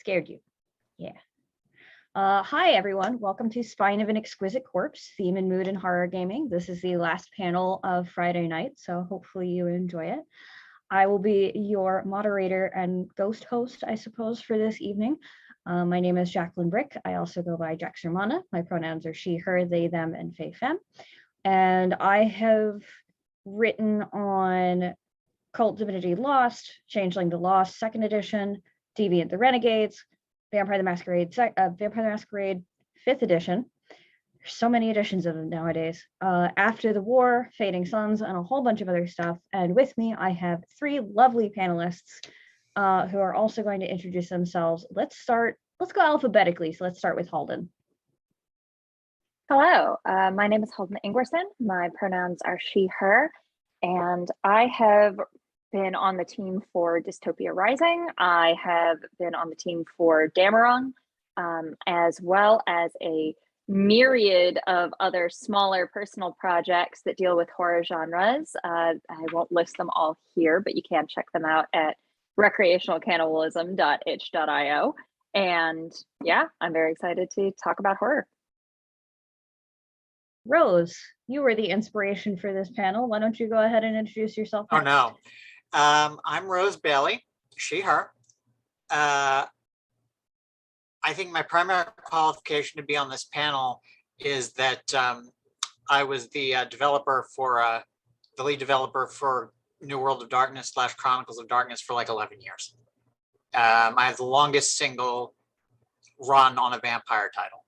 Scared you. Yeah. Hi, everyone. Welcome to Spine of an Exquisite Corpse, Theme and Mood and Horror Gaming. This is the last panel of Friday night, so hopefully you enjoy it. I will be your moderator and ghost host, I suppose, for this evening. My name is Jacqueline Bryk. I also go by Jaxermana. My pronouns are she, her, they, them, and Femme. And I have written on Cult Divinity Lost, Changeling the Lost, 2nd edition, Deviant the Renegades, Vampire the Masquerade, 5th edition. There's so many editions of them nowadays. After the War, Fading Suns, and a whole bunch of other stuff. And with me, I have 3 lovely panelists who are also going to introduce themselves. Let's go alphabetically. So let's start with Halden. Hello, my name is Halden Ingwersen. My pronouns are she, her, and I have been on the team for Dystopia Rising. I have been on the team for Dameron, as well as a myriad of other smaller personal projects that deal with horror genres. I won't list them all here, but you can check them out at recreationalcannibalism.itch.io. And yeah, I'm very excited to talk about horror. Rose, you were the inspiration for this panel. Why don't you go ahead and introduce yourself next? Oh, no. I'm Rose Bailey, she, her. I think my primary qualification to be on this panel is that I was the developer for, the lead developer for New World of Darkness / Chronicles of Darkness for like 11 years. I have the longest single run on a vampire title.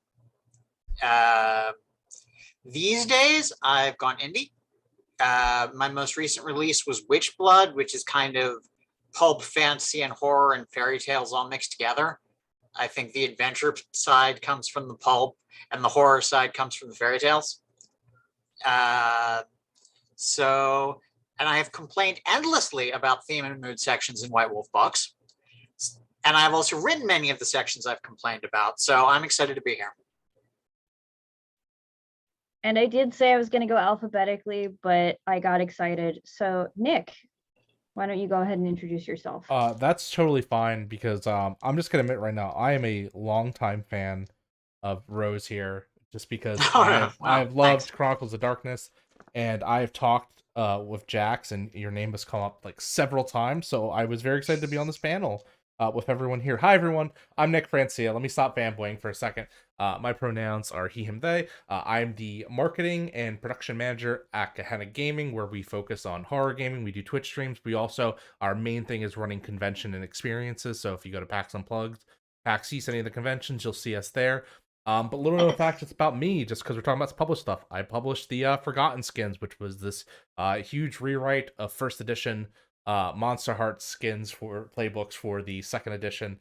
These days, I've gone indie. My most recent release was Witchblood, which is kind of pulp fantasy and horror and fairy tales all mixed together. I think the adventure side comes from the pulp and the horror side comes from the fairy tales. And I have complained endlessly about theme and mood sections in White Wolf books. And I've also written many of the sections I've complained about. So I'm excited to be here. And I did say I was going to go alphabetically, but I got excited. So Nick, why don't you go ahead and introduce yourself? That's totally fine because I'm just going to admit right now, I am a longtime fan of Rose here, just because I've loved Chronicles of Darkness, and I've talked with Jax, and your name has come up like several times. So I was very excited to be on this panel with everyone here. Hi, everyone. I'm Nick Francia. Let me stop fanboying for a second. My pronouns are he, him, they. I'm the marketing and production manager at Gehenna Gaming, where we focus on horror gaming. We do Twitch streams. We also, our main thing is running convention and experiences. So if you go to PAX Unplugged, PAX East, any of the conventions, you'll see us there. But little known fact, it's about me, just because we're talking about published stuff. I published the Forgotten Skins, which was this huge rewrite of 1st edition Monster Heart skins for playbooks for the 2nd edition.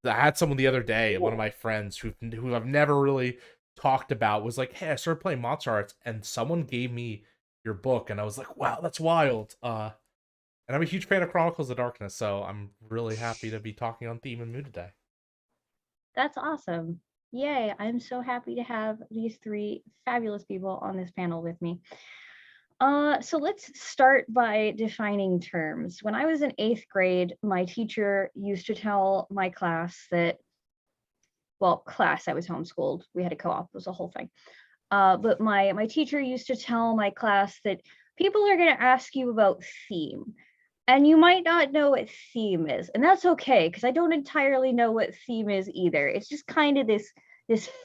I had someone the other day, one of my friends who I've never really talked about, was like, hey, I started playing Monster Hearts, and someone gave me your book, and I was like, wow, that's wild. And I'm a huge fan of Chronicles of Darkness, so I'm really happy to be talking on theme and mood today. That's awesome. Yay, I'm so happy to have these 3 fabulous people on this panel with me. So let's start by defining terms. When I was in 8th grade, my teacher used to tell my class that, well, class, I was homeschooled. We had a co-op, it was a whole thing. But my teacher used to tell my class that people are going to ask you about theme. And you might not know what theme is. And that's okay, because I don't entirely know what theme is either. It's just kind of this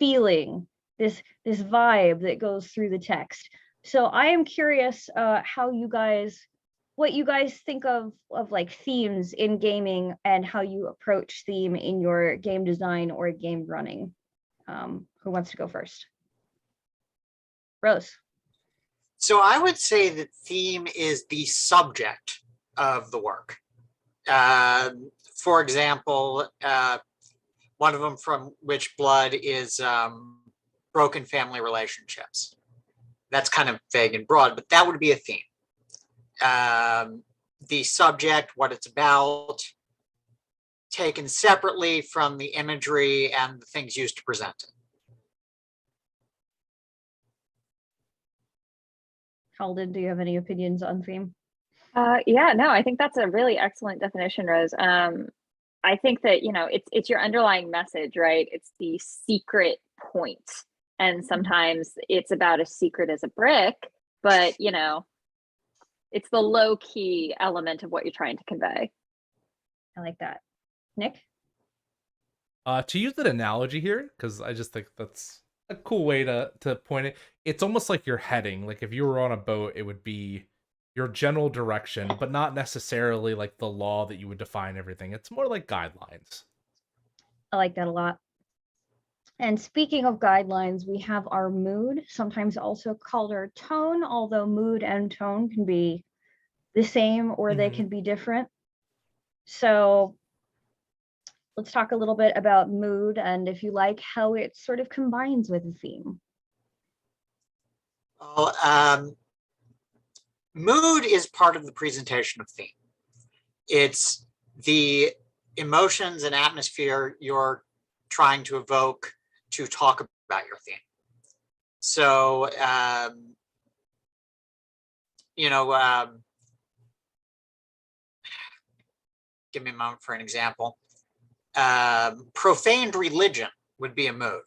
feeling, this vibe that goes through the text. So I am curious what you guys think of like themes in gaming and how you approach theme in your game design or game running. Who wants to go first? Rose. So I would say that theme is the subject of the work. For example, one of them from Witchblood is broken family relationships. That's kind of vague and broad, but that would be a theme. The subject, what it's about, taken separately from the imagery and the things used to present it. Halden, do you have any opinions on theme? Yeah, no, I think that's a really excellent definition, Rose. I think that, it's your underlying message, right? It's the secret point. And sometimes it's about as secret as a brick, but it's the low key element of what you're trying to convey. I like that. Nick? To use an analogy here, because I just think that's a cool way to point it. It's almost like you're heading. Like if you were on a boat, it would be your general direction, but not necessarily like the law that you would define everything. It's more like guidelines. I like that a lot. And speaking of guidelines, we have our mood, sometimes also called our tone, although mood and tone can be the same or they can be different. So let's talk a little bit about mood and, if you like, how it sort of combines with the theme. Well, mood is part of the presentation of theme. It's the emotions and atmosphere you're trying to evoke to talk about your theme. So, give me a moment for an example. Profaned religion would be a mood.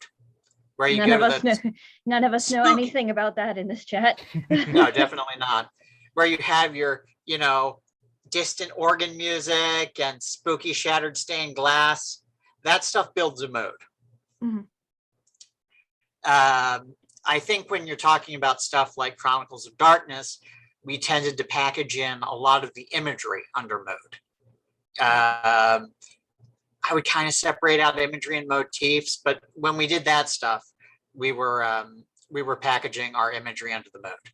Where you None of us know anything about that in this chat. No, definitely not. Where you have your, distant organ music and spooky shattered stained glass. That stuff builds a mood. Mm-hmm. I think when you're talking about stuff like Chronicles of Darkness, we tended to package in a lot of the imagery under mood. I would kind of separate out imagery and motifs, but when we did that stuff, we were packaging our imagery under the mood.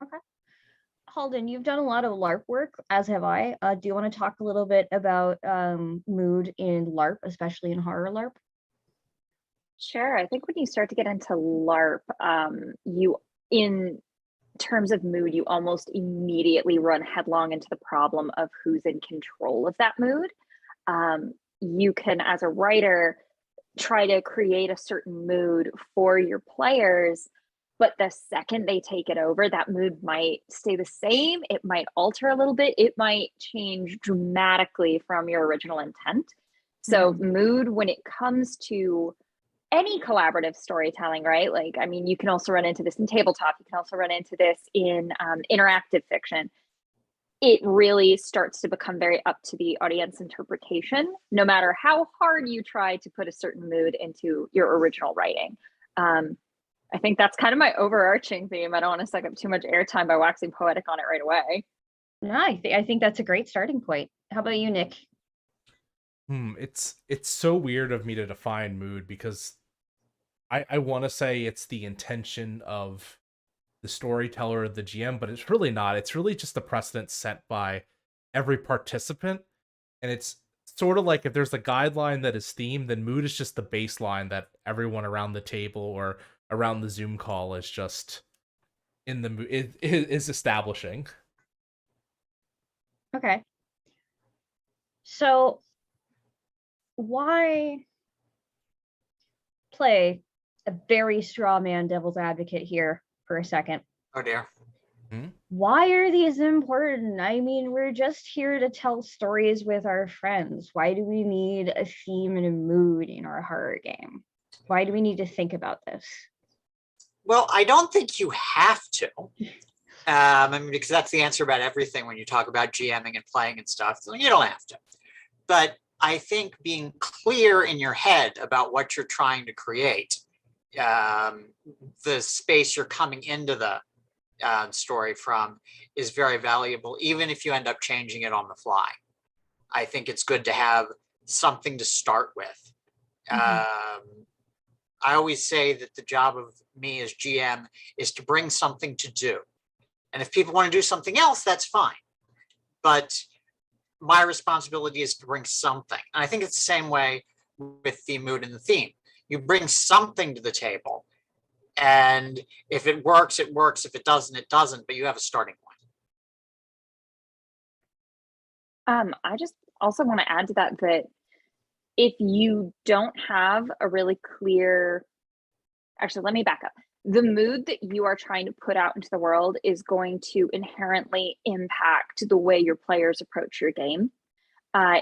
Okay. Halden, you've done a lot of LARP work, as have I. Do you want to talk a little bit about mood in LARP, especially in horror LARP? Sure. I think when you start to get into LARP, in terms of mood, you almost immediately run headlong into the problem of who's in control of that mood. You can, as a writer, try to create a certain mood for your players, but the second they take it over, that mood might stay the same. It might alter a little bit. It might change dramatically from your original intent. So mood, when it comes to any collaborative storytelling, right? Like, I mean, you can also run into this in tabletop. You can also run into this in interactive fiction. It really starts to become very up to the audience interpretation, no matter how hard you try to put a certain mood into your original writing. I think that's kind of my overarching theme. I don't want to suck up too much airtime by waxing poetic on it right away. No, I think that's a great starting point. How about you, Nick? It's so weird of me to define mood because I want to say it's the intention of the storyteller or the GM, but it's really not. It's really just the precedent set by every participant. And it's sort of like if there's a guideline that is themed, then mood is just the baseline that everyone around the table or around the Zoom call is just in the mood, is establishing. Okay. So why play a very straw man devil's advocate here for a second? Oh dear. Why are these important? I mean, we're just here to tell stories with our friends. Why do we need a theme and a mood in our horror game? Why do we need to think about this? Well, I don't think you have to. I mean, because that's the answer about everything when you talk about GMing and playing and stuff. So you don't have to. But I think being clear in your head about what you're trying to create, the space you're coming into the story from, is very valuable, even if you end up changing it on the fly. I think it's good to have something to start with. I always say that the job of me as GM is to bring something to do. And if people want to do something else, that's fine. But my responsibility is to bring something. And I think it's the same way with the mood and the theme. You bring something to the table. And if it works, it works. If it doesn't, it doesn't. But you have a starting point. I just also want to add to that if you don't have a really clear, actually, let me back up. The mood that you are trying to put out into the world is going to inherently impact the way your players approach your game.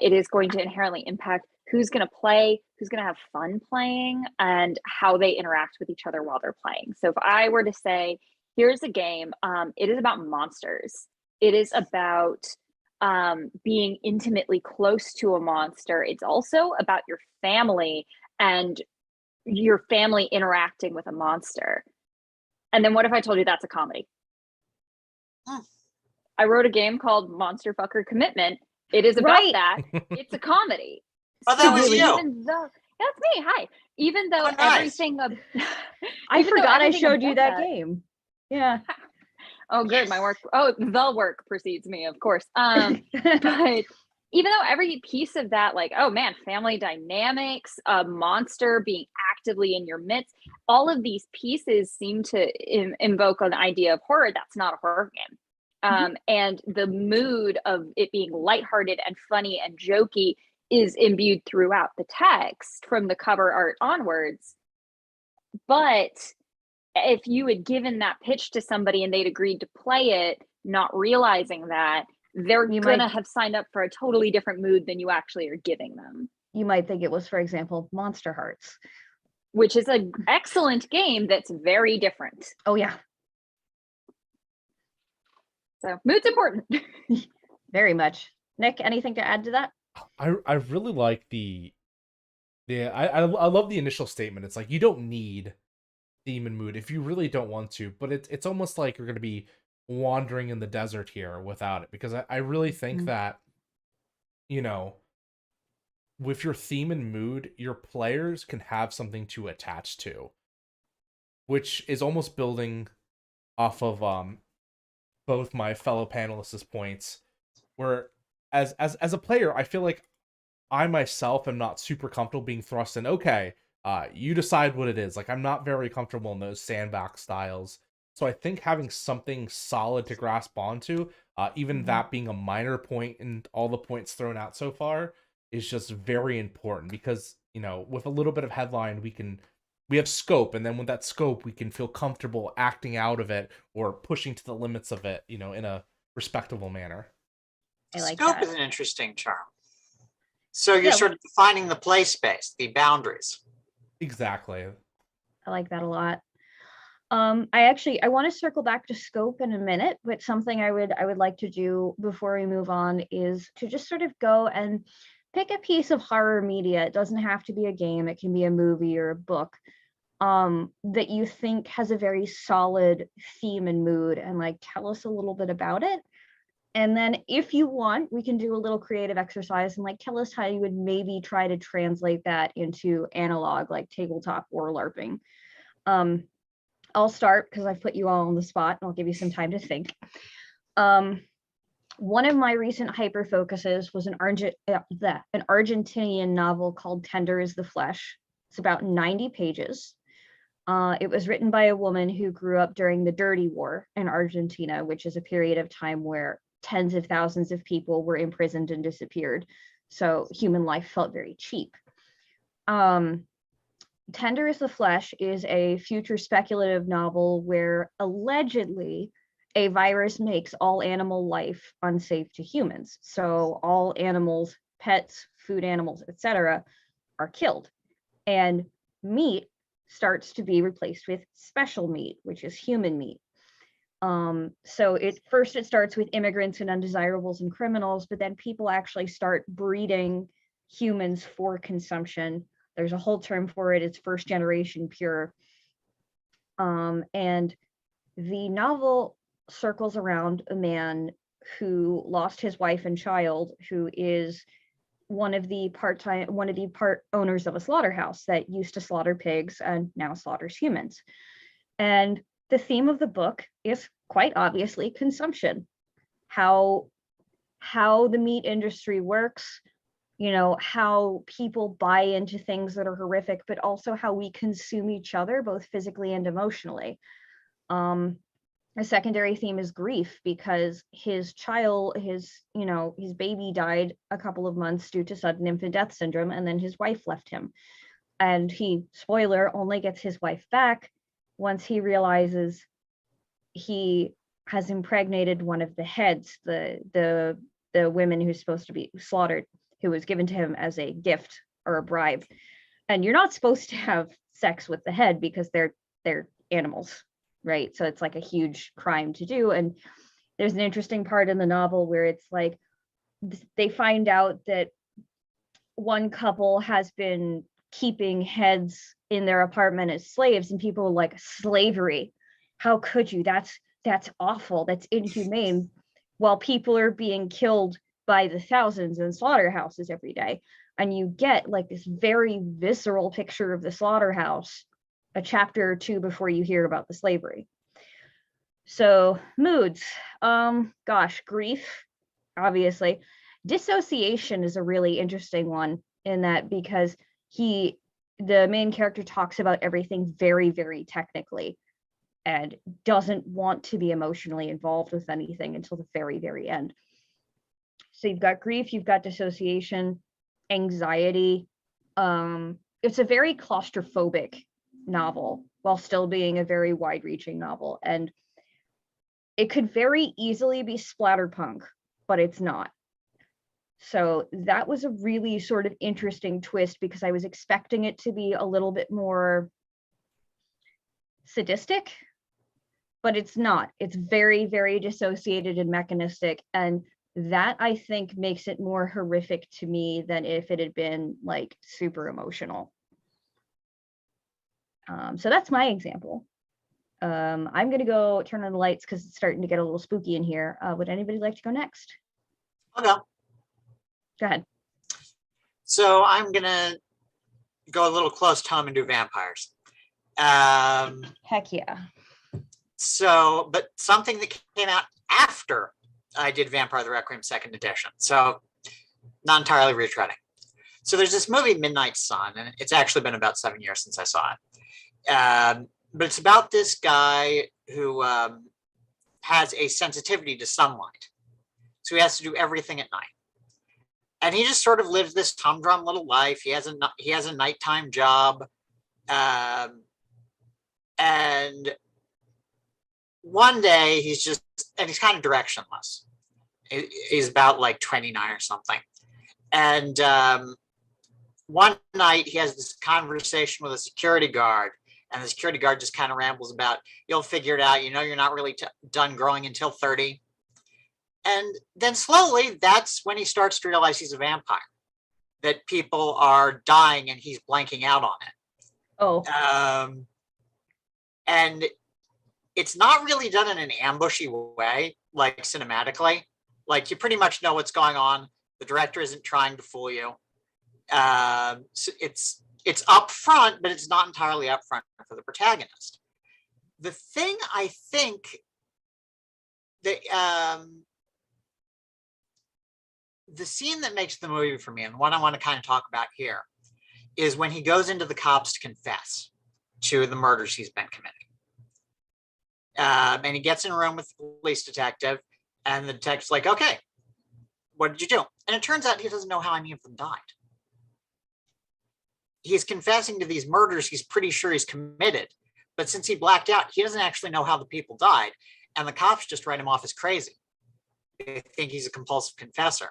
it is going to inherently impact who's going to play, who's going to have fun playing, and how they interact with each other while they're playing. So if I were to say, here's a game, it is about monsters. It is about being intimately close to a monster. It's also about your family and your family interacting with a monster. And then what if I told you that's a comedy? I wrote a game called Monster Fucker Commitment. It is about that. It's a comedy. Oh, that was you. Even though, that's me. Hi. Even though everything I forgot I showed you that game. Yeah. Oh, good. My work. Oh, the work precedes me, of course. But even though every piece of that, like, oh man, family dynamics, a monster being actively in your midst, all of these pieces seem to invoke an idea of horror. That's not a horror game. And the mood of it being lighthearted and funny and jokey is imbued throughout the text from the cover art onwards. But if you had given that pitch to somebody and they'd agreed to play it, not realizing that, they're going to have signed up for a totally different mood than you actually are giving them. You might think it was, for example, Monster Hearts, which is an excellent game that's very different. Oh, yeah. So mood's important. Very much. Nick, anything to add to that? I really like I love the initial statement. It's like, you don't need theme and mood if you really don't want to, but it's almost like you're going to be wandering in the desert here without it, because I really think that, you know, with your theme and mood, your players can have something to attach to, which is almost building off of both my fellow panelists' points, where as a player, I feel like I myself am not super comfortable being thrust in, okay, you decide what it is. Like, I'm not very comfortable in those sandbox styles. So I think having something solid to grasp onto, even that being a minor point in all the points thrown out so far, is just very important, because, you know, with a little bit of headline, we have scope, and then with that scope, we can feel comfortable acting out of it or pushing to the limits of it, you know, in a respectable manner. I like scope that. is an interesting term. So you're sort of defining the play space, the boundaries. Exactly. I like that a lot. I want to circle back to scope in a minute, but something I would like to do before we move on is to just sort of go and pick a piece of horror media. It doesn't have to be a game. It can be a movie or a book that you think has a very solid theme and mood, and like tell us a little bit about it. And then if you want, we can do a little creative exercise and like tell us how you would maybe try to translate that into analog, like tabletop or LARPing. I'll start because I've put you all on the spot, and I'll give you some time to think. One of my recent hyper focuses was an Argentinian novel called Tender is the Flesh. It's about 90 pages. It was written by a woman who grew up during the Dirty War in Argentina, which is a period of time where tens of thousands of people were imprisoned and disappeared. So human life felt very cheap. Tender is the Flesh is a future speculative novel where allegedly a virus makes all animal life unsafe to humans. So all animals, pets, food animals, etc., are killed. And meat starts to be replaced with special meat, which is human meat. So it starts with immigrants and undesirables and criminals, but then people actually start breeding humans for consumption. There's a whole term for it. It's first generation pure. And the novel circles around a man who lost his wife and child, who is one of the part owners of a slaughterhouse that used to slaughter pigs and now slaughters humans. And the theme of the book is quite obviously consumption, how the meat industry works, you know, how people buy into things that are horrific, but also how we consume each other, both physically and emotionally. A secondary theme is grief, because his baby died a couple of months due to sudden infant death syndrome, and then his wife left him. And he, spoiler, only gets his wife back once he realizes he has impregnated one of the heads, the women who's supposed to be slaughtered. who was given to him as a gift or a bribe. And you're not supposed to have sex with the head because they're animals, right? So it's like a huge crime to do. And there's an interesting part in the novel where it's like they find out that one couple has been keeping heads in their apartment as slaves, and people are like, slavery, how could you? That's awful, that's inhumane, while people are being killed by the thousands in slaughterhouses every day. And you get like this very visceral picture of the slaughterhouse a chapter or two before you hear about the slavery. So moods, gosh, grief, obviously. Dissociation is a really interesting one in that, because the main character talks about everything very, very technically and doesn't want to be emotionally involved with anything until the very, very end. So you've got grief, you've got dissociation, anxiety. It's a very claustrophobic novel while still being a very wide-reaching novel. And it could very easily be splatterpunk, but it's not. So that was a really sort of interesting twist, because I was expecting it to be a little bit more sadistic, but it's not. It's very, very dissociated and mechanistic. And that, I think, makes it more horrific to me than if it had been like super emotional. So that's my example. I'm going to go turn on the lights because it's starting to get a little spooky in here. Would anybody like to go next? I'll go. Go ahead. So I'm going to go a little close to home and do vampires. Heck yeah. So, but something that came out after I did Vampire the Requiem 2nd edition. So not entirely retreading. So there's this movie, Midnight Sun, and it's actually been about 7 years since I saw it. But it's about this guy who has a sensitivity to sunlight. So he has to do everything at night. And he just sort of lives this humdrum little life. He has a nighttime job. And one day he's kind of directionless. He's about like 29 or something. And one night he has this conversation with a security guard, and the security guard just kind of rambles about, you'll figure it out, you're not really done growing until 30. And then slowly, that's when he starts to realize he's a vampire, that people are dying and he's blanking out on it. Oh. And it's not really done in an ambushy way, like cinematically. Like, you pretty much know what's going on. The director isn't trying to fool you. So it's up front, but it's not entirely up front for the protagonist. The thing I think that the scene that makes the movie for me, and one I want to kind of talk about here, is when he goes into the cops to confess to the murders he's been committing. And he gets in a room with the police detective, and the detective's like, okay, what did you do? And it turns out he doesn't know how any of them died. He's confessing to these murders he's pretty sure he's committed, but since he blacked out, he doesn't actually know how the people died, and the cops just write him off as crazy. They think he's a compulsive confessor.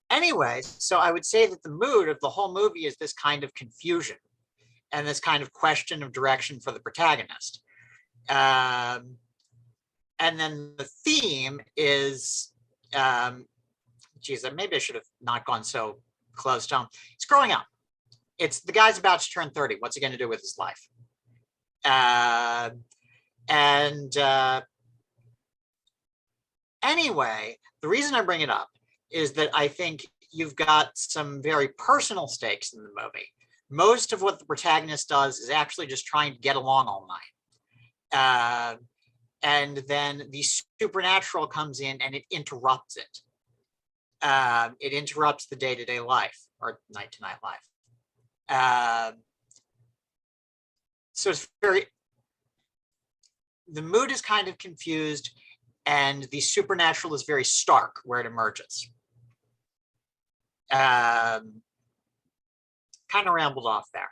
Anyway, so I would say that the mood of the whole movie is this kind of confusion and this kind of question of direction for the protagonist. And then the theme is, maybe I should have not gone so close to him. It's growing up. It's the guy's about to turn 30. What's he going to do with his life? Anyway, the reason I bring it up is that I think you've got some very personal stakes in the movie. Most of what the protagonist does is actually just trying to get along all night. And then the supernatural comes in and it interrupts it. It interrupts the day-to-day life or night-to-night life. So it's the mood is kind of confused, and the supernatural is very stark where it emerges. Kind of rambled off there.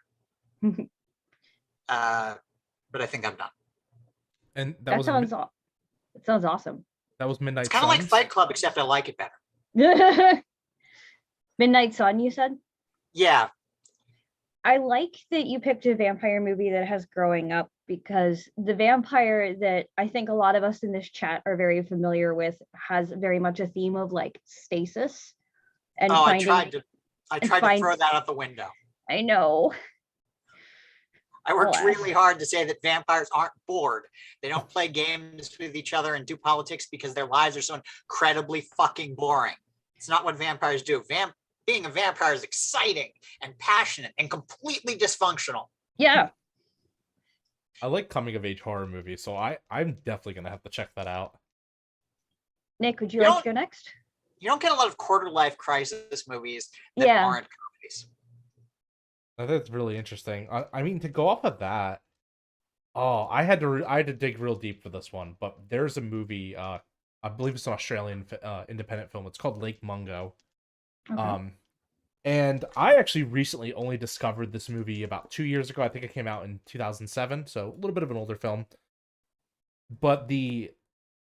But I think I'm done. And that sounds awesome. That was Midnight It's kind of like Suns? Fight Club, except I like it better. Midnight Sun, you said? Yeah. I like that you picked a vampire movie that has growing up, because the vampire that I think a lot of us in this chat are very familiar with has very much a theme of like stasis and I finding. tried to throw that out the window. I know. I worked Alas. really hard to say that vampires aren't bored. They don't play games with each other and do politics because their lives are so incredibly fucking boring. It's not what vampires do. Being a vampire is exciting and passionate and completely dysfunctional. Yeah. I like coming of age horror movies, so I'm definitely gonna have to check that out. Nick, would you like to go next? You don't get a lot of quarter life crisis movies that aren't comedies. That's really interesting. I mean, to go off of that, I had to dig real deep for this one, but there's a movie, I believe it's an Australian independent film. It's called Lake Mungo. Okay. And I actually recently only discovered this movie about 2 years ago. I think it came out in 2007, so a little bit of an older film. But the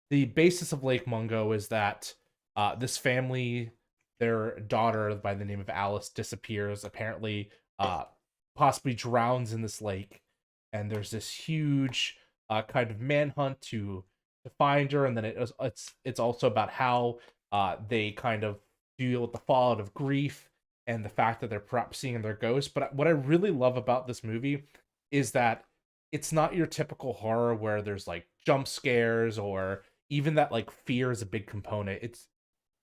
basis of Lake Mungo is that this family, their daughter by the name of Alice disappears, apparently possibly drowns in this lake. And there's this huge kind of manhunt to find her. And then it's also about how they kind of deal with the fallout of grief and the fact that they're perhaps seeing their ghost. But what I really love about this movie is that it's not your typical horror where there's like jump scares or even that like fear is a big component.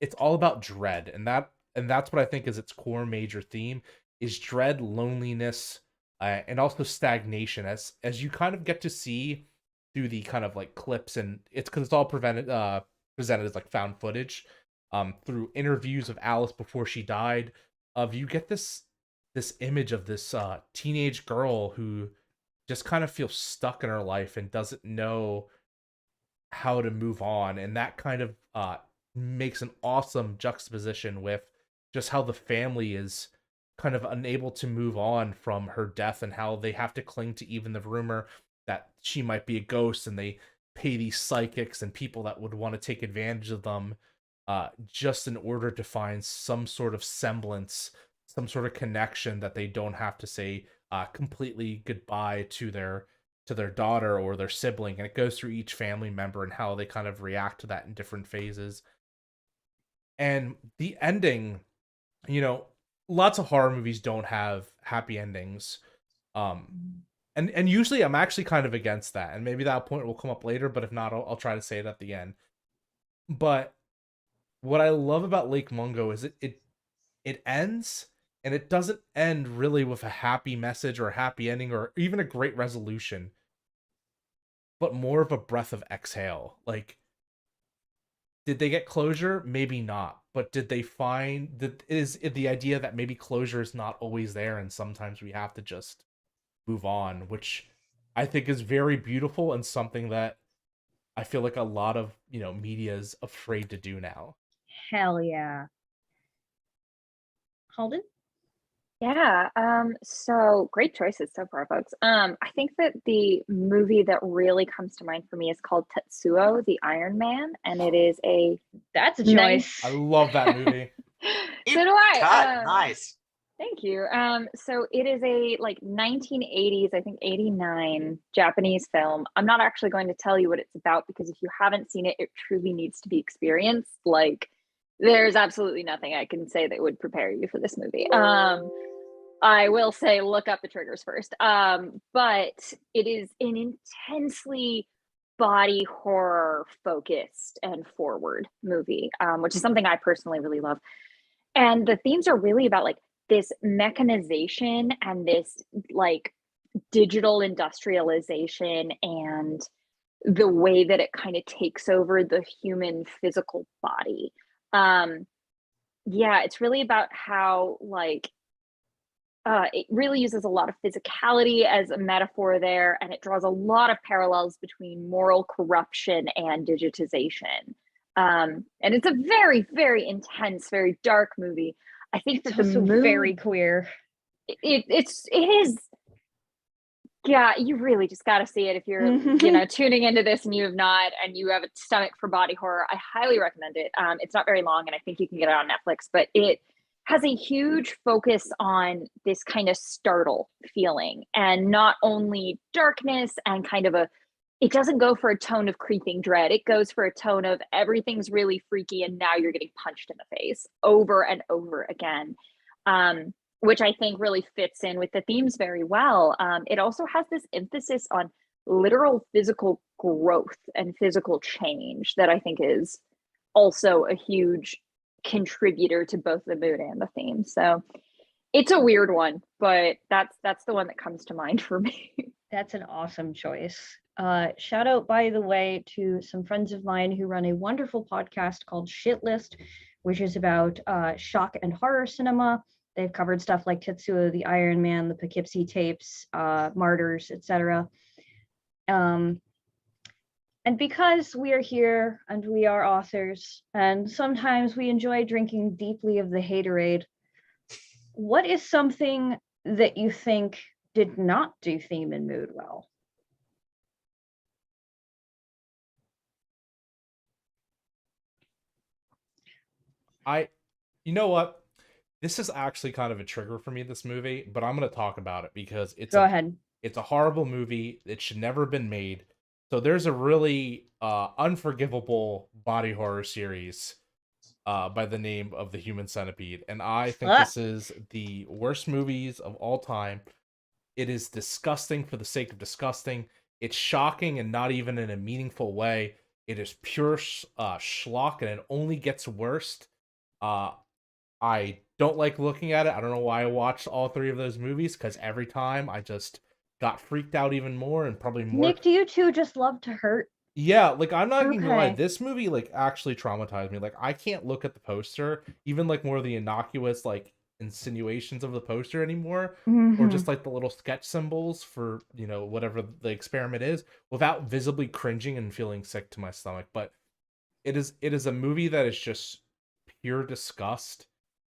It's all about dread, and that's what I think is its core major theme is dread, loneliness, and also stagnation. As you kind of get to see through the kind of like clips, and it's because it's all presented as like found footage through interviews of Alice before she died. You get this image of this teenage girl who just kind of feels stuck in her life and doesn't know how to move on, and that kind of makes an awesome juxtaposition with just how the family is kind of unable to move on from her death and how they have to cling to even the rumor that she might be a ghost, and they pay these psychics and people that would want to take advantage of them just in order to find some sort of semblance, some sort of connection that they don't have to say completely goodbye to their daughter or their sibling. And it goes through each family member and how they kind of react to that in different phases. And the ending, lots of horror movies don't have happy endings. And usually I'm actually kind of against that. And maybe that point will come up later, but if not, I'll try to say it at the end. But what I love about Lake Mungo is it ends, and it doesn't end really with a happy message or a happy ending or even a great resolution, but more of a breath of exhale. Like, did they get closure? Maybe not. But did they find that is the idea that maybe closure is not always there, and sometimes we have to just move on, which I think is very beautiful and something that I feel like a lot of, media is afraid to do now. Hell yeah. Halden? Yeah, so great choices so far, folks. I think that the movie that really comes to mind for me is called Tetsuo, the Iron Man, and it is That's a choice. I love that movie. So do I. Nice. Thank you. So it is a 1980s, I think 89 Japanese film. I'm not actually going to tell you what it's about because if you haven't seen it, it truly needs to be experienced. There's absolutely nothing I can say that would prepare you for this movie. I will say look up the triggers first. But it is an intensely body horror focused and forward movie, which is something I personally really love. And the themes are really about this mechanization and this digital industrialization and the way that it kind of takes over the human physical body. It's really about how it really uses a lot of physicality as a metaphor there, and it draws a lot of parallels between moral corruption and digitization. And it's a very, very intense, very dark movie. I think it's that the also very queer. It is. Yeah, you really just got to see it if you're, tuning into this and you have not, and you have a stomach for body horror. I highly recommend it. It's not very long, and I think you can get it on Netflix. But it has a huge focus on this kind of startle feeling, and not only darkness and kind of it doesn't go for a tone of creeping dread. It goes for a tone of everything's really freaky and now you're getting punched in the face over and over again, which I think really fits in with the themes very well. It also has this emphasis on literal physical growth and physical change that I think is also a huge contributor to both the mood and the theme. So it's a weird one, but that's the one that comes to mind for me. That's an awesome choice. Shout out, by the way, to some friends of mine who run a wonderful podcast called Shit List, which is about shock and horror cinema. They've covered stuff like Tetsuo the Iron Man, the Poughkeepsie tapes, Martyrs, etc. And because we are here and we are authors, and sometimes we enjoy drinking deeply of the haterade, what is something that you think did not do theme and mood well? You know what? This is actually kind of a trigger for me, this movie, but I'm going to talk about it because Go ahead. It's a horrible movie. It should never have been made. So there's a really unforgivable body horror series by the name of The Human Centipede. And I think this is the worst movies of all time. It is disgusting for the sake of disgusting. It's shocking and not even in a meaningful way. It is pure schlock, and it only gets worse. I don't like looking at it. I don't know why I watched all three of those movies, because every time I just got freaked out even more, and probably more. Nick, do you two just love to hurt? Yeah, like, I'm not even gonna lie, this movie, like, actually traumatized me. Like, I can't look at the poster, even, like, more of the innocuous, like, insinuations of the poster anymore, or just, like, the little sketch symbols for, you know, whatever the experiment is, without visibly cringing and feeling sick to my stomach. But it is a movie that is just pure disgust,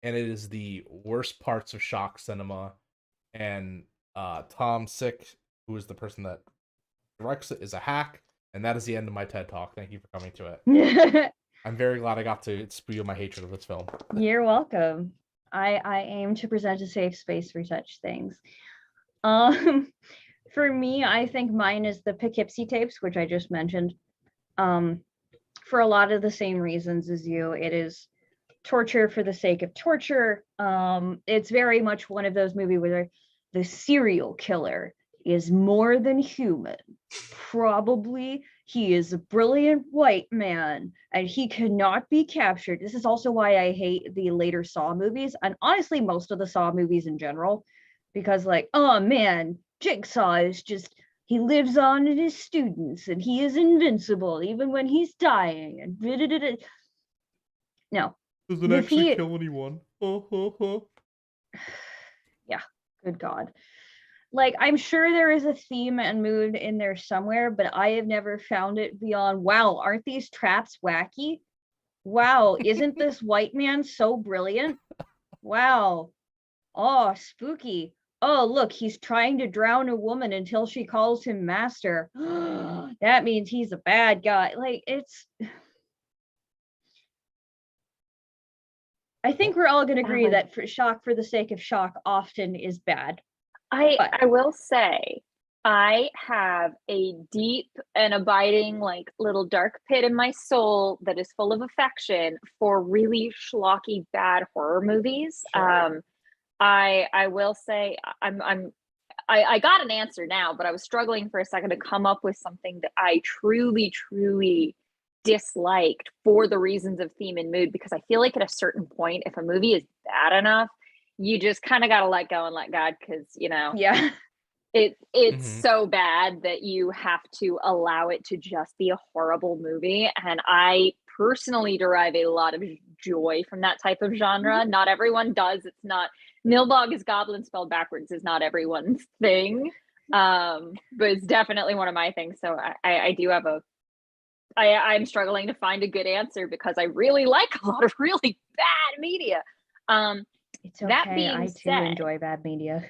and it is the worst parts of shock cinema. And Tom Sick, who is the person that directs it, is a hack. And that is the end of my TED Talk. Thank you for coming to it. I'm very glad I got to spew my hatred of this film. You're welcome. I aim to present a safe space for such things. For me, I think mine is the Poughkeepsie tapes, which I just mentioned. For a lot of the same reasons as you, it is torture for the sake of torture. It's very much one of those movies where the serial killer is more than human. Probably he is a brilliant white man and he cannot be captured. This is also why I hate the later Saw movies, and honestly most of the Saw movies in general, because, like, oh man, Jigsaw is just, he lives on in his students and he is invincible even when he's dying and no. Doesn't actually kill anyone. Yeah, good God. Like, I'm sure there is a theme and mood in there somewhere, but I have never found it beyond, wow, aren't these traps wacky? Wow, isn't this white man so brilliant? Wow. Oh, spooky. Oh, look, he's trying to drown a woman until she calls him master. That means he's a bad guy. Like, it's... I think we're all going to agree that for shock for the sake of shock often is bad. I will say, I have a deep and abiding, like, little dark pit in my soul that is full of affection for really schlocky, bad horror movies. Sure. I will say, I got an answer now, but I was struggling for a second to come up with something that I truly, truly disliked for the reasons of theme and mood, because I feel like at a certain point, if a movie is bad enough, you just kind of got to let go and let God, because, you know, yeah, it's so bad that you have to allow it to just be a horrible movie. And I personally derive a lot of joy from that type of genre. Not everyone does. It's not, Nilbog is goblin spelled backwards is not everyone's thing. But it's definitely one of my things. So I do have I'm struggling to find a good answer, because I really like a lot of really bad media. It's okay. That being I too enjoy bad media.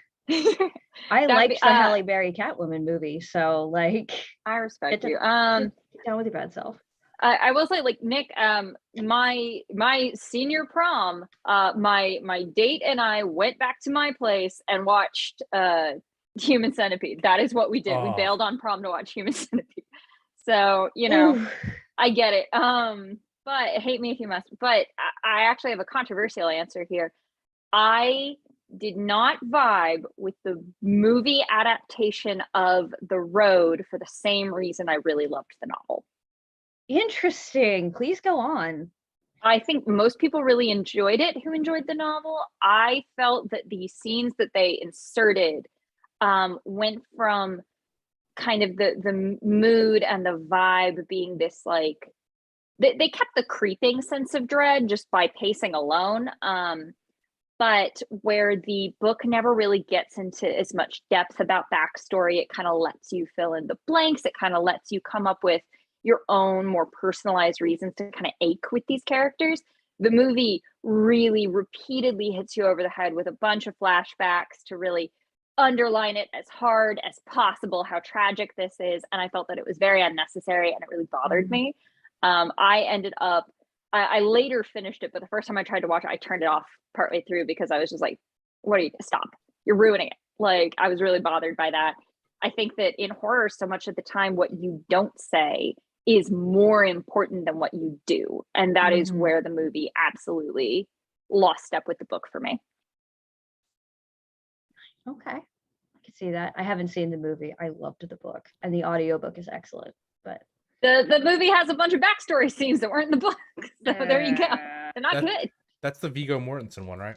I liked the Halle Berry Catwoman movie, so, like, I respect you. Get down with your bad self. I will say, like, Nick, my senior prom, my date and I went back to my place and watched Human Centipede. That is what we did. We bailed on prom to watch Human Centipede. So, you know, Ooh. I get it. But hate me if you must. But I actually have a controversial answer here. I did not vibe with the movie adaptation of The Road for the same reason I really loved the novel. Interesting. Please go on. I think most people really enjoyed it who enjoyed the novel. I felt that the scenes that they inserted went from kind of the mood and the vibe being this, like, they kept the creeping sense of dread just by pacing alone. But where the book never really gets into as much depth about backstory, it kind of lets you fill in the blanks. It kind of lets you come up with your own more personalized reasons to kind of ache with these characters. The movie really repeatedly hits you over the head with a bunch of flashbacks to really underline it as hard as possible how tragic this is. And I felt that it was very unnecessary and it really bothered me. I ended up, I later finished it, but the first time I tried to watch it, I turned it off partway through because I was just like, what are you, stop, you're ruining it. Like, I was really bothered by that. I think that in horror, so much of the time, what you don't say is more important than what you do. And that is where the movie absolutely lost step with the book for me. Okay. I can see that. I haven't seen the movie. I loved the book, and the audiobook is excellent. But the movie has a bunch of backstory scenes that weren't in the book. So there you go. They're not good. That's the Viggo Mortensen one, right?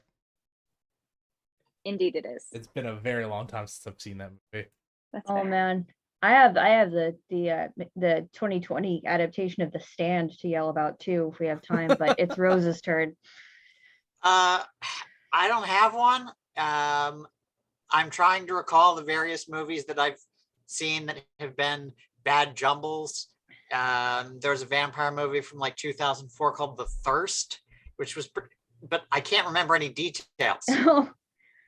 Indeed it is. It's been a very long time since I've seen that movie. That's oh fair. man, I have the 2020 adaptation of The Stand to yell about too if we have time, but it's Rose's turn. I don't have one. I'm trying to recall the various movies that I've seen that have been bad jumbles. There's a vampire movie from like 2004 called The Thirst, which was but I can't remember any details.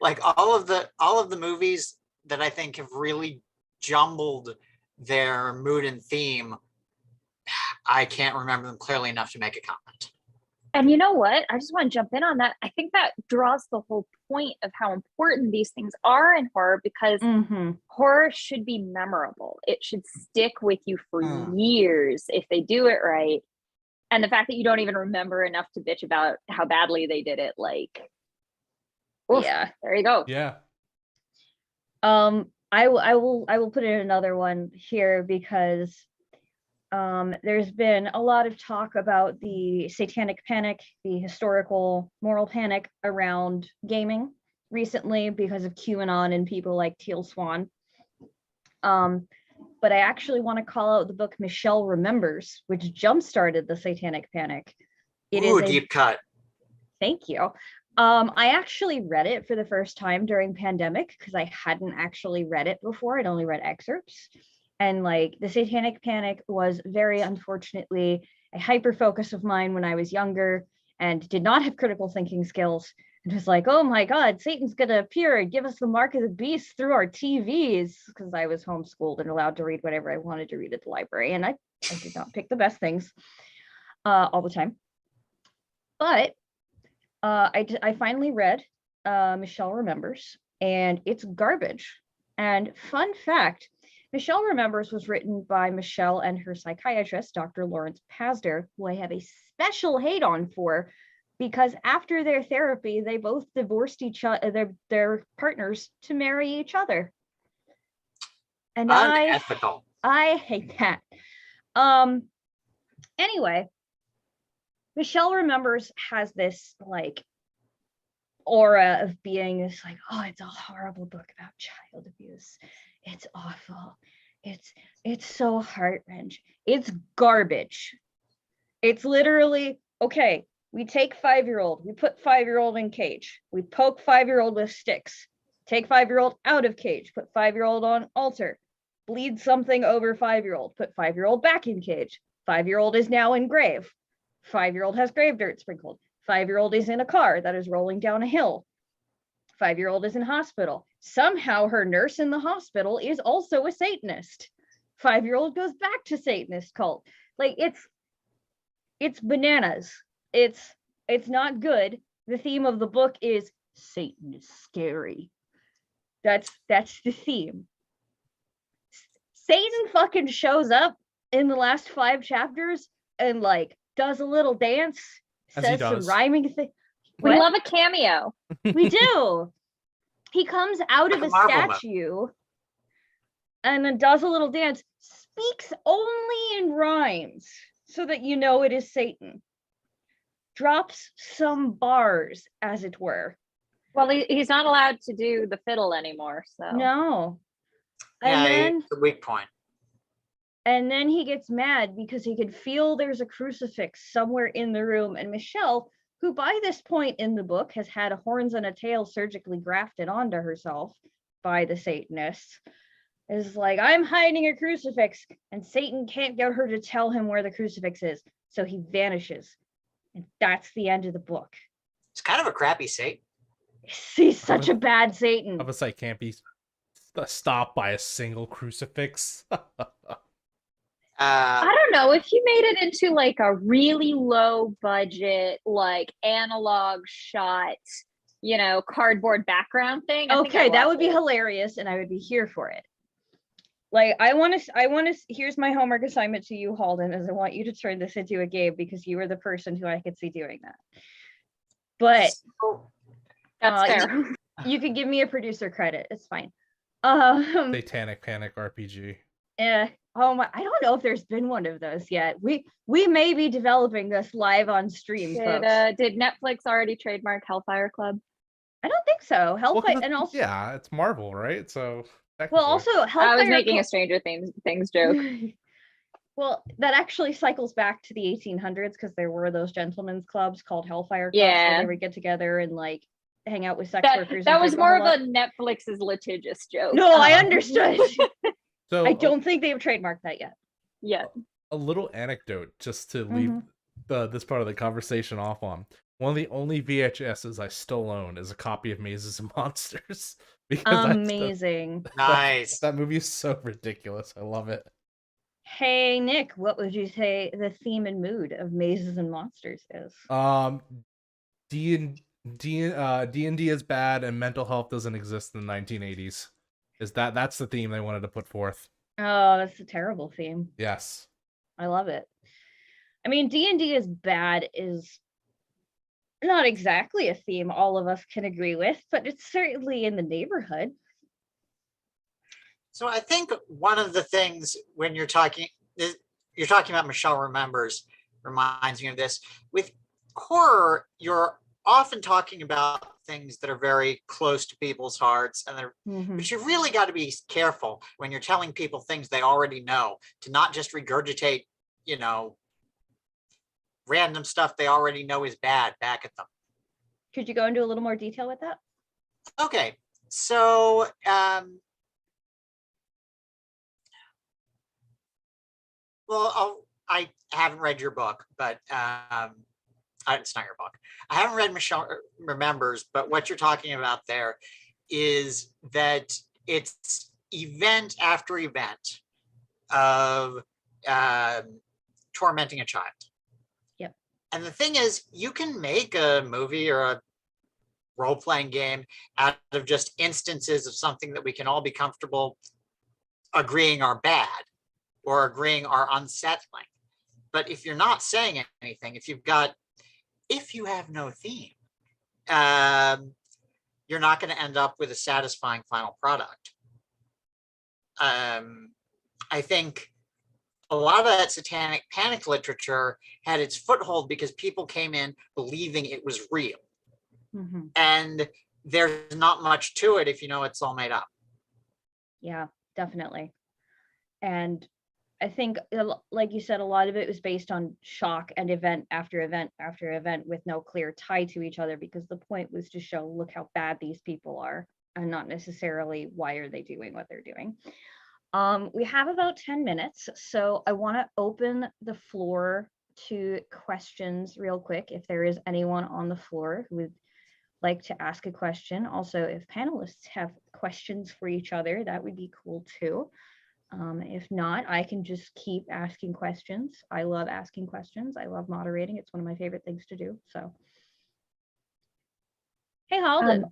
Like all of the movies that I think have really jumbled their mood and theme, I can't remember them clearly enough to make a comment. And you know what? I just want to jump in on that. I think that draws the whole point of how important these things are in horror, because horror should be memorable. It should stick with you for years if they do it right. And the fact that you don't even remember enough to bitch about how badly they did it, like, oof, yeah, there you go. Yeah. I will put in another one here because there's been a lot of talk about the satanic panic, the historical moral panic around gaming recently because of QAnon and people like Teal Swan. But I actually want to call out the book Michelle Remembers, which jump-started the satanic panic. It is a deep cut. Thank you. I actually read it for the first time during pandemic because I hadn't actually read it before. I'd only read excerpts. And like the satanic panic was very unfortunately a hyper focus of mine when I was younger and did not have critical thinking skills. And was like, oh my God, Satan's gonna appear and give us the mark of the beast through our TVs, because I was homeschooled and allowed to read whatever I wanted to read at the library. And I did not pick the best things all the time. But I finally read Michelle Remembers, and it's garbage. And fun fact, Michelle Remembers was written by Michelle and her psychiatrist, Dr. Lawrence Pazder, who I have a special hate on for, because after their therapy, they both divorced each other, their partners, to marry each other. And unethical. I hate that. Anyway, Michelle Remembers has this like aura of being this like, oh, it's a horrible book about child abuse. It's awful. It's so heart-wrenching. It's garbage. It's literally, okay, we take 5-year-old, we put 5-year-old in cage. We poke 5-year-old with sticks. Take 5-year-old out of cage, put 5-year-old on altar. Bleed something over 5-year-old, put 5-year-old back in cage. 5-year-old is now in grave. 5-year-old has grave dirt sprinkled. 5-year-old is in a car that is rolling down a hill. 5-year-old is in hospital. Somehow her nurse in the hospital is also a Satanist. 5-year-old goes back to Satanist cult. Like, It's bananas. It's not good. The theme of the book is Satan is scary. That's the theme. Satan fucking shows up in the last 5 chapters and like does a little dance, says some rhyming thing. We love a cameo. We do. He comes out of Like a a Marvel statue and then does a little dance, speaks only in rhymes so that you know it is Satan. Drops some bars, as it were. Well, he's not allowed to do the fiddle anymore, so. No. Yeah, And then it's a weak point. And then he gets mad because he could feel there's a crucifix somewhere in the room. And Michelle, who by this point in the book has had horns and a tail surgically grafted onto herself by the Satanists, is like, I'm hiding a crucifix. And Satan can't get her to tell him where the crucifix is. So he vanishes. And that's the end of the book. It's kind of a crappy Satan. He's such a bad Satan. Of a site can't be stopped by a single crucifix. I don't know, if you made it into like a really low budget, like analog shot, cardboard background thing. Okay, that would be hilarious, and I would be here for it. Like, I want to, here's my homework assignment to you, Halden, is I want you to turn this into a game because you are the person who I could see doing that. But that's fair. You could give me a producer credit. It's fine. Satanic Panic RPG. Yeah. Oh my! I don't know if there's been one of those yet. We may be developing this live on stream. Did Netflix already trademark Hellfire Club? I don't think so. Hellfire, and also it's Marvel, right? So well, also Hellfire. I was making a Stranger Things joke. Well, that actually cycles back to the 1800s because there were those gentlemen's clubs called Hellfire Clubs where they would get together and like hang out with sex workers. That was more of a Netflix's litigious joke. No, I understood. So I don't think they've trademarked that yet. Yeah. A little anecdote just to leave this part of the conversation off on. One of the only VHSs I still own is a copy of Mazes and Monsters. Amazing. Nice. That movie is so ridiculous. I love it. Hey Nick, what would you say the theme and mood of Mazes and Monsters is? D&D is bad and mental health doesn't exist in the 1980s. That's the theme they wanted to put forth. Oh, that's a terrible theme. Yes. I love it. I mean, D&D is bad is not exactly a theme all of us can agree with, but it's certainly in the neighborhood. So I think one of the things when you're talking about Michelle Remembers reminds me of this. With horror, you're often talking about things that are very close to people's hearts, and but you really got to be careful when you're telling people things they already know, to not just regurgitate, random stuff they already know is bad back at them. Could you go into a little more detail with that? Okay, so I haven't read your book, but it's not your book. I haven't read Michelle Remembers, but what you're talking about there is that it's event after event of tormenting a child. Yep. And the thing is, you can make a movie or a role-playing game out of just instances of something that we can all be comfortable agreeing are bad or agreeing are unsettling. But if you're not saying anything, if you have no theme, you're not going to end up with a satisfying final product. I think a lot of that satanic panic literature had its foothold because people came in believing it was real. And there's not much to it if you know it's all made up. Yeah, definitely. And I think, like you said, a lot of it was based on shock and event after event after event with no clear tie to each other, because the point was to show, look how bad these people are, and not necessarily why are they doing what they're doing. We have about 10 minutes, so I want to open the floor to questions real quick. If there is anyone on the floor who would like to ask a question. Also, if panelists have questions for each other, that would be cool too. If not, I can just keep asking questions. I love asking questions. I love moderating. It's one of my favorite things to do. So, hey, Halden.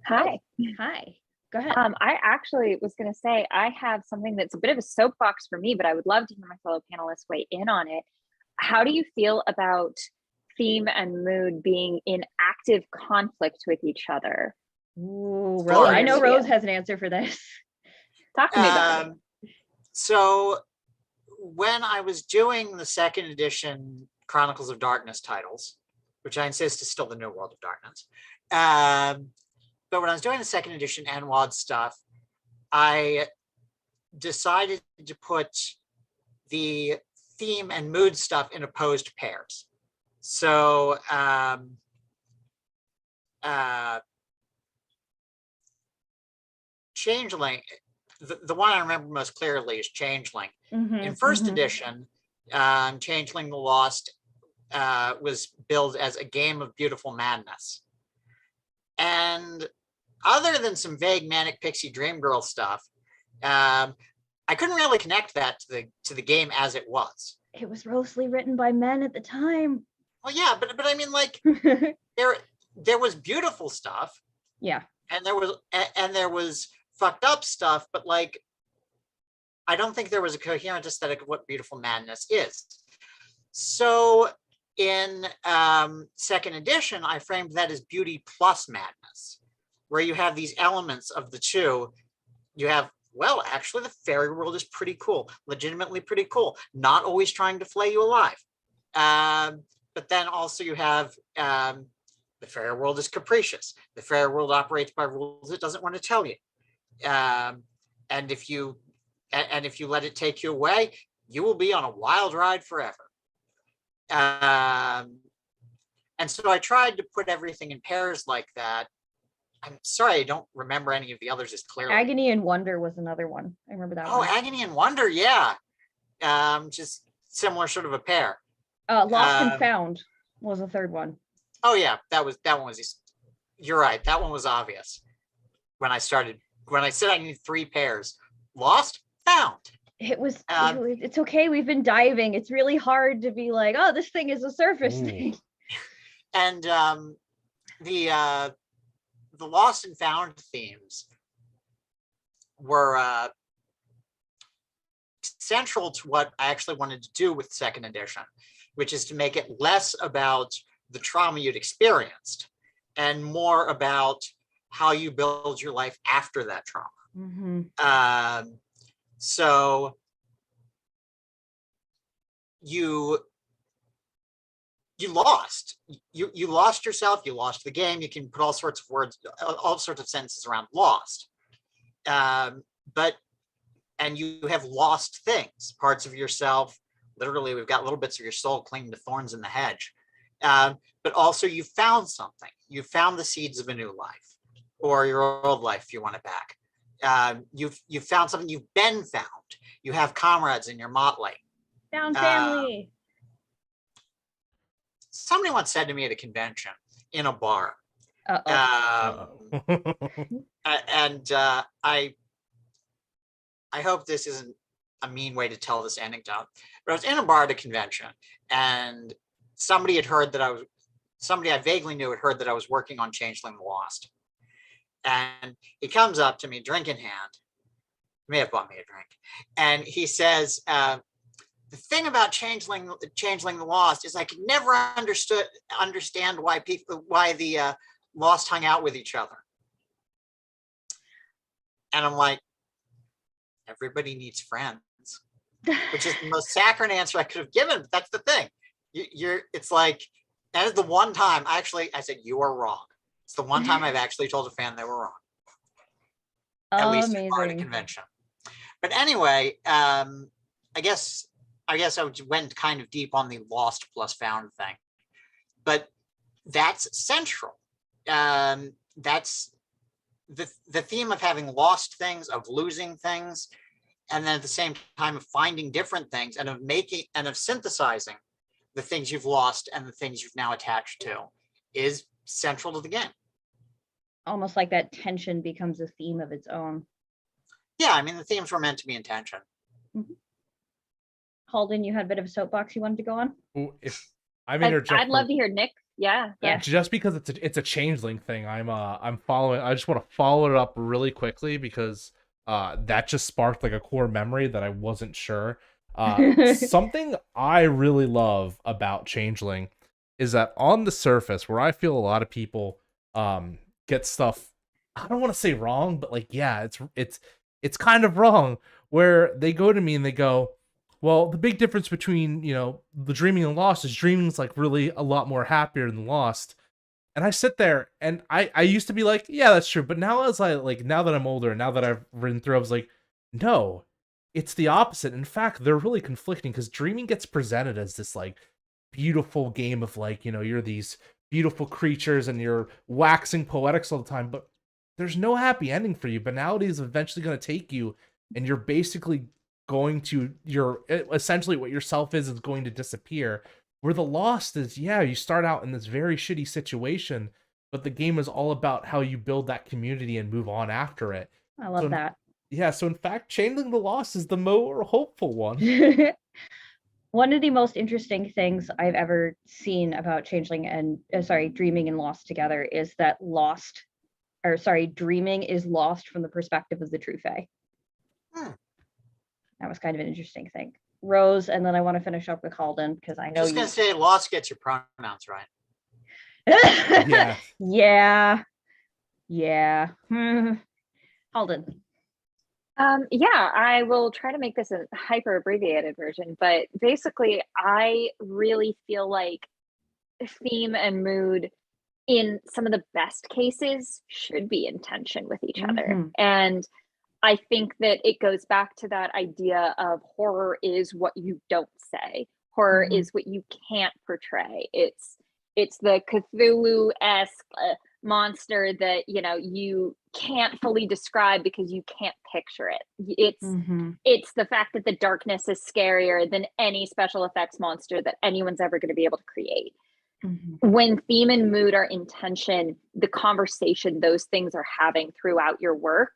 Hi. Hi. Go ahead. I actually was going to say I have something that's a bit of a soapbox for me, but I would love to hear my fellow panelists weigh in on it. How do you feel about theme and mood being in active conflict with each other? Ooh, Rose. I know Rose has an answer for this. Talk to me about it. So when I was doing the second edition Chronicles of Darkness titles, which I insist is still the New World of Darkness, but when I was doing the second edition NWAD stuff, I decided to put the theme and mood stuff in opposed pairs. So Changeling, the one I remember most clearly is Changeling. In first edition, Changeling the Lost was billed as a game of beautiful madness. And other than some vague manic pixie dream girl stuff, I couldn't really connect that to the game as it was. It was mostly written by men at the time. Well, yeah, but I mean, like there was beautiful stuff. Yeah. And there was fucked up stuff, but like I don't think there was a coherent aesthetic of what beautiful madness is. So in second edition, I framed that as beauty plus madness, where you have these elements of the two. You have, well, actually the fairy world is pretty cool, legitimately pretty cool, not always trying to flay you alive. But then also you have the fairy world is capricious. The fairy world operates by rules it doesn't want to tell you. And if you let it take you away, you will be on a wild ride forever. And so I tried to put everything in pairs like that. I'm sorry, I don't remember any of the others as clearly. Agony and Wonder was another one. I remember that one. Oh, Agony and Wonder, yeah. Just similar sort of a pair. Lost and Found was the third one. Oh yeah, that one was. You're right. That one was obvious when I said I need 3 pairs. Lost, Found. It's okay. We've been diving. It's really hard to be like, oh, this thing is a surface thing. And the Lost and Found themes were central to what I actually wanted to do with second edition, which is to make it less about the trauma you'd experienced and more about how you build your life after that trauma. So you lost. You lost yourself. You lost the game. You can put all sorts of words, all sorts of sentences around lost. And you have lost things, parts of yourself. Literally, we've got little bits of your soul clinging to thorns in the hedge. But also, you found something. You found the seeds of a new life, or your old life, if you want it back. You've found something. You've been found. You have comrades in your motley. Found family. Somebody once said to me at a convention in a bar, and I hope this isn't a mean way to tell this anecdote, but I was in a bar at a convention, and somebody I vaguely knew had heard that I was working on Changeling the Lost. And he comes up to me, drink in hand, may have bought me a drink, and he says, the thing about Changeling the Lost is I could never understand why the Lost hung out with each other. And I'm like, everybody needs friends, which is the most saccharine answer I could have given. But that's the thing. It's like, that is the one time I said, you are wrong. It's the one time I've actually told a fan they were wrong. At least at a convention. But anyway, I guess I went kind of deep on the lost plus found thing, but that's central. That's the theme of having lost things, of losing things, and then at the same time of finding different things and of synthesizing the things you've lost and the things you've now attached to is central to the game. Almost like that tension becomes a theme of its own. Yeah, I mean, the themes were meant to be in tension. Halden, you had a bit of a soapbox you wanted to go on? Ooh, if I'm interject I'd love to hear Nick. Yeah. Yeah. just because it's a changeling thing, I'm following. I just want to follow it up really quickly because that just sparked like a core memory that I wasn't sure. Something I really love about changeling is that on the surface, where I feel a lot of people get stuff, I don't want to say wrong, but like, yeah, it's kind of wrong, where they go to me and they go, well, the big difference between, the dreaming and lost is dreaming's like really a lot more happier than lost. And I sit there and I used to be like, yeah, that's true. But now now that I'm older and now that I've ridden through, I was like, no, it's the opposite. In fact, they're really conflicting because dreaming gets presented as this like beautiful game of like, you're these beautiful creatures and you're waxing poetics all the time, but there's no happy ending for you. Banality is eventually going to take you, and you're basically essentially what yourself is going to disappear. Where the lost is, yeah, you start out in this very shitty situation, but the game is all about how you build that community and move on after it. I love that. Yeah, so in fact, Channeling the Lost is the more hopeful one. One of the most interesting things I've ever seen about Changeling and Dreaming and Lost together is that Dreaming is lost from the perspective of the true Fae. That was kind of an interesting thing. Rose, and then I want to finish up with Halden because I know Just gonna say, lost gets your pronouns right. Yeah. Halden. Yeah, I will try to make this a hyper abbreviated version, but basically I really feel like theme and mood in some of the best cases should be in tension with each other. And I think that it goes back to that idea of horror is what you don't say. Horror is what you can't portray. It's the Cthulhu-esque monster that you can't fully describe because you can't picture it. It's the fact that the darkness is scarier than any special effects monster that anyone's ever going to be able to create. When theme and mood are in tension, the conversation those things are having throughout your work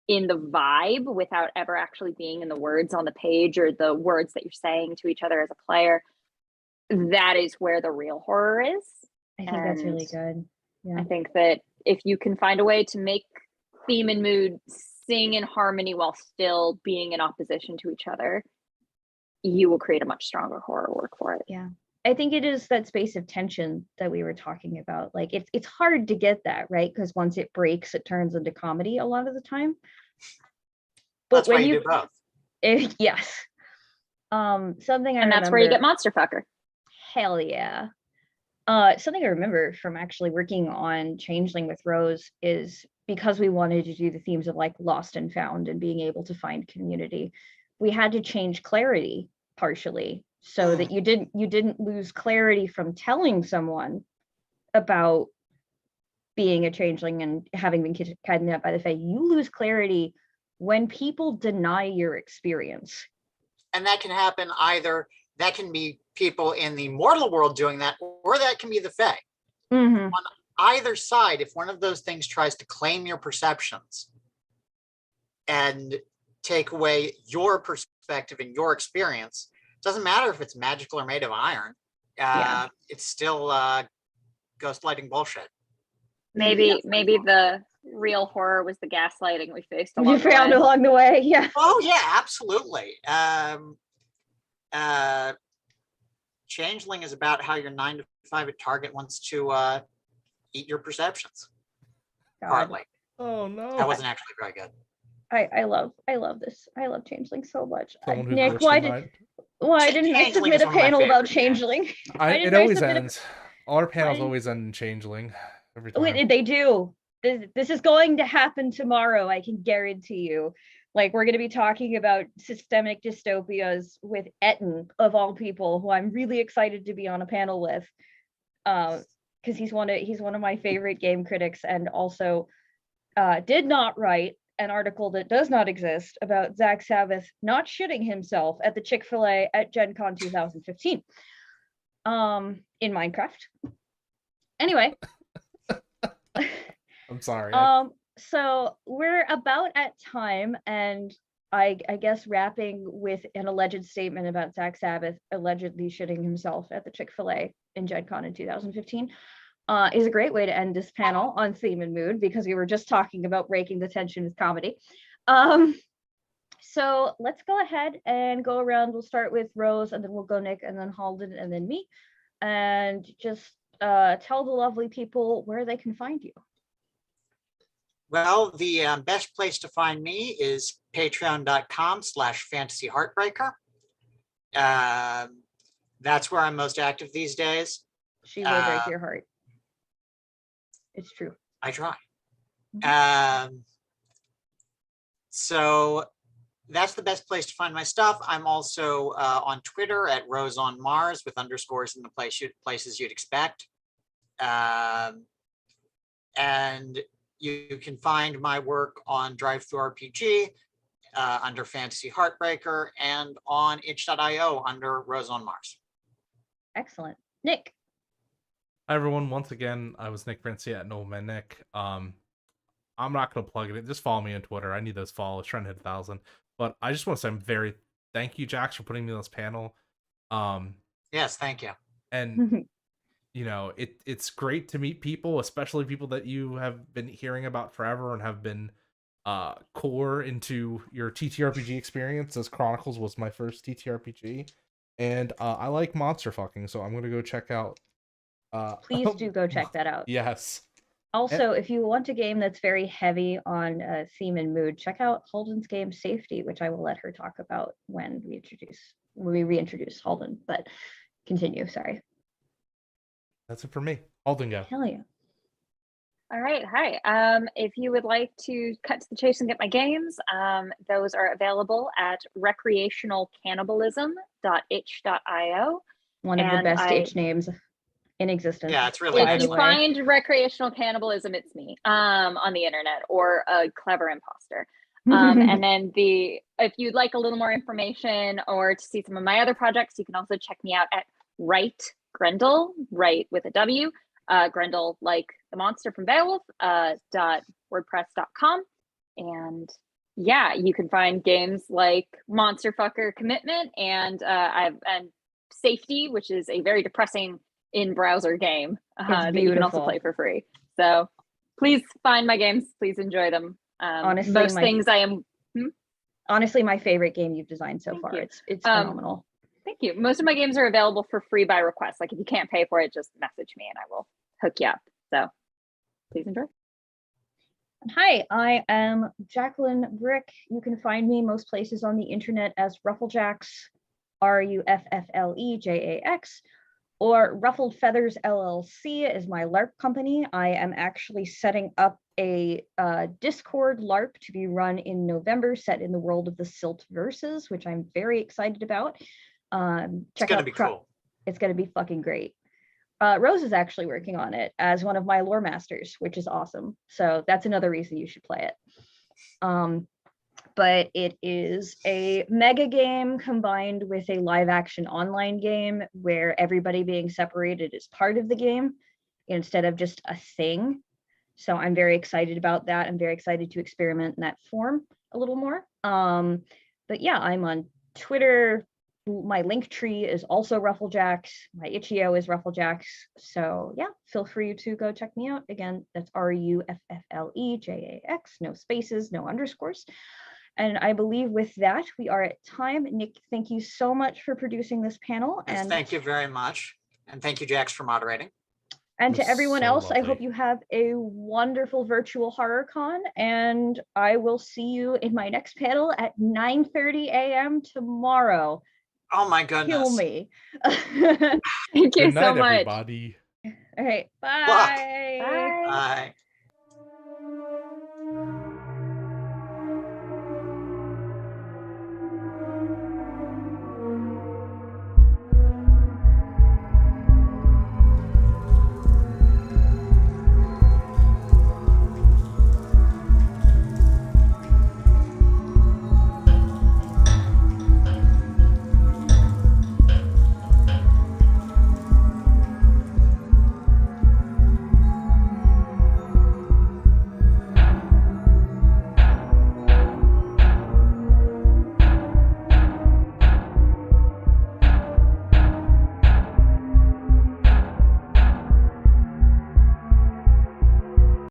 in the vibe without ever actually being in the words on the page or the words that you're saying to each other as a player, that is where the real horror is. I think that's really good. Yeah. I think that if you can find a way to make theme and mood sing in harmony while still being in opposition to each other, you will create a much stronger horror work for it. Yeah. I think it is that space of tension that we were talking about. Like it's hard to get that, right? Because once it breaks, it turns into comedy a lot of the time. But that's why you do both. Yes. Something and that's where you get Monster Fucker. Hell yeah. Something I remember from actually working on Changeling with Rose is because we wanted to do the themes of like lost and found and being able to find community, we had to change clarity partially so that you didn't lose clarity from telling someone about being a changeling and having been kidnapped by the Fae. You lose clarity when people deny your experience. And that can happen that can be people in the mortal world doing that, or that can be the Fae. On either side, if one of those things tries to claim your perceptions and take away your perspective and your experience, doesn't matter if it's magical or made of iron. It's still gaslighting bullshit. Maybe the real horror was the gaslighting we faced along the way. Yeah. Oh yeah, absolutely. Changeling is about how your 9 to 5 at Target wants to eat your perceptions. God. Partly. Oh no. That wasn't actually very good. I love this. I love Changeling so much. Nick, why didn't I submit a panel about Changeling? It always ends. All our panels always end in Changeling. Every time. They do. This is going to happen tomorrow, I can guarantee you. Like, we're going to be talking about systemic dystopias with Etten, of all people, who I'm really excited to be on a panel with, because he's one of my favorite game critics, and also did not write an article that does not exist about Zach Sabbath not shitting himself at the Chick-fil-A at Gen Con 2015 in Minecraft. Anyway. I'm sorry. So we're about at time, and I guess wrapping with an alleged statement about Zach Sabbath allegedly shitting himself at the Chick-fil-A in Gen Con in 2015 is a great way to end this panel on theme and mood, because we were just talking about breaking the tension with comedy. So let's go ahead and go around. We'll start with Rose, and then we'll go Nick, and then Halden, and then me, and just tell the lovely people where they can find you. Well, the best place to find me is patreon.com/fantasyheartbreaker. That's where I'm most active these days. She will break your heart. It's true. I try. Mm-hmm. So that's the best place to find my stuff. I'm also on Twitter at Rose on Mars with underscores in the places you'd expect. And you can find my work on DriveThruRPG under Fantasy Heartbreaker, and on itch.io under Rose on Mars. Excellent. Nick. Hi everyone, once again, I was Nick Francia at Noman Nick. I'm not gonna plug it. Just follow me on Twitter. I need those follows, trying to hit 1,000. But I just want to say I'm thank you, Jax, for putting me on this panel. Yes, thank you. And you know, it's great to meet people, especially people that you have been hearing about forever and have been core into your TTRPG experience, as Chronicles was my first TTRPG. And I like monster fucking, so I'm gonna go check out Please do go check that out. Yes. Also, if you want a game that's very heavy on theme and mood, check out Halden's game Safety, which I will let her talk about when we reintroduce Halden. But continue, sorry. That's it for me. Halden, go. Hell yeah. All right, hi. If you would like to cut to the chase and get my games, those are available at recreationalcannibalism.itch.io. One of the best itch names in existence. Yeah, it's really if you find recreational cannibalism, it's me on the internet, or a clever imposter. And then if you'd like a little more information or to see some of my other projects, you can also check me out at Grendel, right with a W, Grendel like the monster from Beowulf, .wordpress.com. And yeah, you can find games like Monster Fucker Commitment and Safety, which is a very depressing in-browser game that you can also play for free. So please find my games. Please enjoy them. Honestly, most things I am. Honestly, my favorite game you've designed so far. It's phenomenal. Thank you. Most of my games are available for free by request. Like if you can't pay for it, just message me and I will hook you up. So please enjoy. Hi, I am Jacqueline Bryk. You can find me most places on the internet as Rufflejax, RUFFLEJAX, or Ruffled Feathers LLC is my LARP company. I am actually setting up a Discord LARP to be run in November, set in the world of the Silt Verses, which I'm very excited about. It's gonna be cool. It's gonna be fucking great. Rose is actually working on it as one of my lore masters, which is awesome. So that's another reason you should play it. But it is a mega game combined with a live action online game where everybody being separated is part of the game instead of just a thing. So I'm very excited about that. I'm very excited to experiment in that form a little more. But yeah, I'm on Twitter. My link tree is also Rufflejax. My itch.io is Rufflejax. So yeah, feel free to go check me out. Again, that's RUFFLEJAX, no spaces, no underscores. And I believe with that, we are at time. Nick, thank you so much for producing this panel. And thank you very much. And thank you, Jax, for moderating. And to everyone else, I hope you have a wonderful virtual horror con, and I will see you in my next panel at 9:30 a.m. tomorrow. Oh my goodness. Kill me. Thank you so much. Everybody. All right. Bye. Bye. Bye.